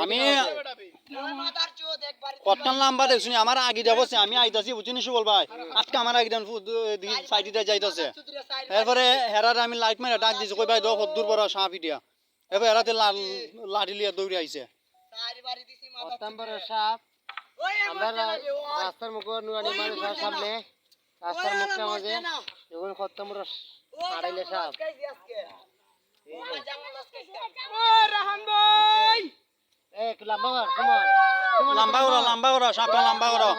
আমি কতক্ষণ লম্বা দেখছি আমার আগে যাবছে আমি আইতাছি বুঝিনি সুবল ভাই আজকে আমার আগে সাইডে যাইতাছে এরপরে হেরার আমি লাইট মেরে ডাক দিছি কই ভাই দো দূর বড় সাপ ইটিয়া এবার হেরাতে লাঠি লিয়া দৌড়ে আইছে সাপ আমরা রাস্তার মুখে নুয়ানি মানুষ সামনে রাস্তার মুখের মাঝে যখন খত্তম আড়াইলে সাপ লম্বা করা সাপটা লম্বা করা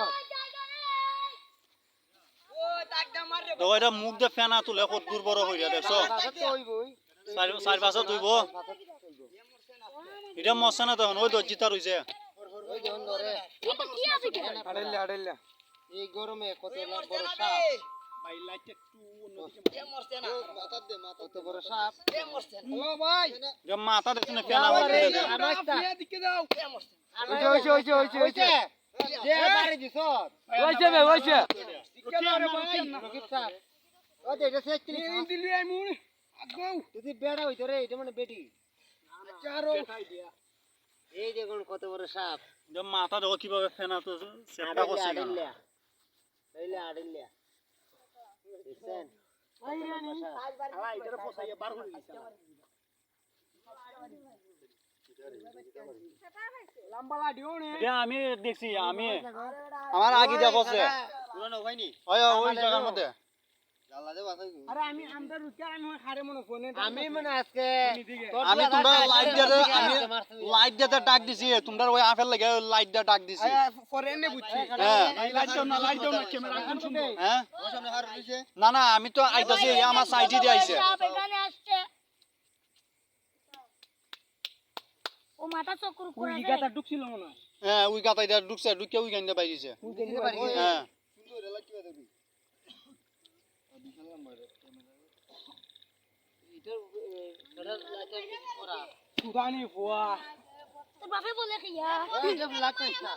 তো এটা মুখ দিয়ে ফেনা তুলে কত দূর বড় হইয়া দেখছো চার পাঁচা তুইব এটা মরছে না তখন ওই দর্জিতা রইছে এই গরমে কত বড় সাপ মাথা দেখুন ফেনা বেড়া হইতো রে এটা মানে বেটি এই দেখুন কত বড় সাপ মাথা দেখো কিভাবে ফেনা তো চেষ্টা করছে আড়িল্লা দেখছেন আমি দেখছি আমি আমার আগে যা বসে ওই জায়গার মধ্যে আমি মানে আজকে আমি তোমরা লাইট দিয়ে ডাক দিছি তোমরা ওই আপেল লাগে লাইট দিয়ে ডাক দিছি না না আমি তো আইতাছি আমার সাইডে দিয়ে আইছে ও মাথা চক্কর করে ওই গাতা ঢুকছিল মনে হয় হ্যাঁ ওই গাতাই দিয়ে ঢুকছে ঢুকে ওই গাইন্দা বাইরেছে হ্যাঁ সুদানি ফুয়া তোর বাপে বলে কি ইয়া এই যে লাগতেছ না